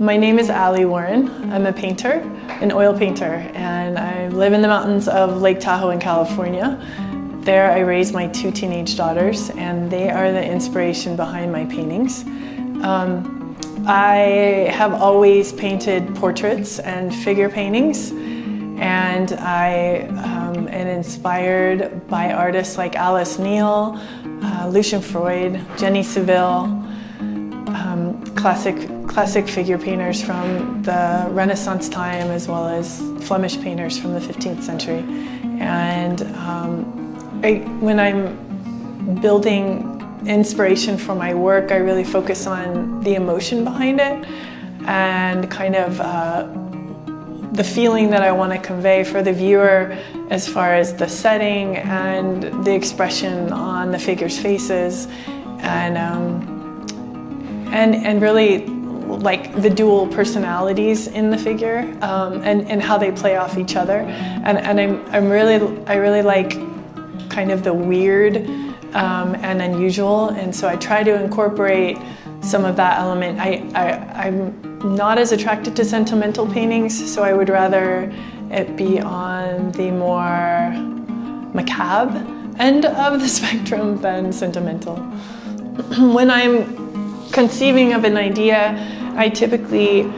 My name is Allie Warren. I'm a painter, an oil painter, and I live in the mountains of Lake Tahoe in California. There I raise my 2 teenage daughters, and they are the inspiration behind my paintings. I have always painted portraits and figure paintings, and I am inspired by artists like Alice Neal, Lucian Freud, Jenny Saville, classic figure painters from the Renaissance time, as well as Flemish painters from the 15th century. And when I'm building inspiration for my work, I really focus on the emotion behind it and kind of the feeling that I want to convey for the viewer as far as the setting and the expression on the figures' faces, and really like the dual personalities in the figure, and how they play off each other. And I really like kind of the weird and unusual, and so I try to incorporate some of that element. I'm not as attracted to sentimental paintings, so I would rather it be on the more macabre end of the spectrum than sentimental. When I'm conceiving of an idea, I typically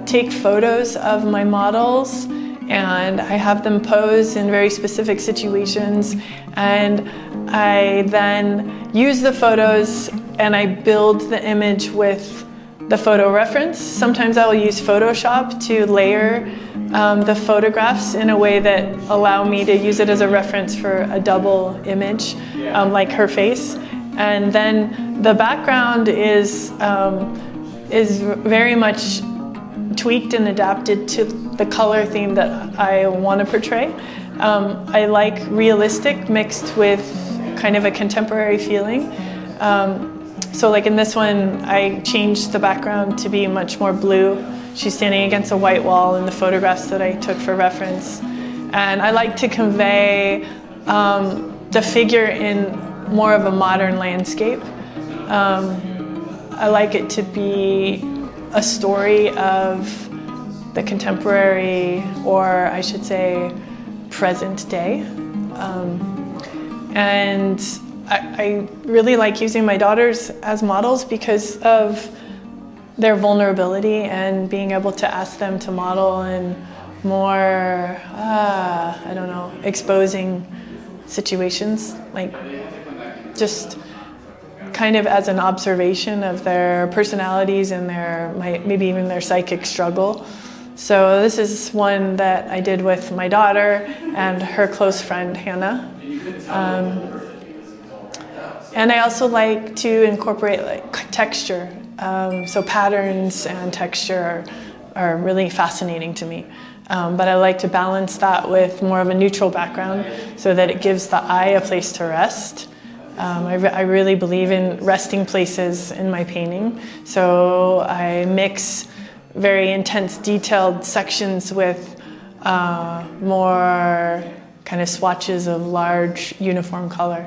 take photos of my models, and I have them pose in very specific situations, and I then use the photos and I build the image with the photo reference. Sometimes I will use Photoshop to layer the photographs in a way that allow me to use it as a reference for a double image, like her face. And then the background is very much tweaked and adapted to the color theme that I want to portray. I like realistic mixed with kind of a contemporary feeling. So like in this one, I changed the background to be much more blue. She's standing against a white wall in the photographs that I took for reference. And I like to convey the figure in more of a modern landscape. I like it to be a story of the contemporary, or I should say present day. And I really like using my daughters as models because of their vulnerability and being able to ask them to model in more, I don't know, exposing situations, like just kind of as an observation of their personalities and their maybe even their psychic struggle. So this is one that I did with my daughter and her close friend Hannah. And I also like to incorporate like texture. So patterns and texture are really fascinating to me. But I like to balance that with more of a neutral background so that it gives the eye a place to rest. I really believe in resting places in my painting. So I mix very intense detailed sections with more kind of swatches of large uniform color.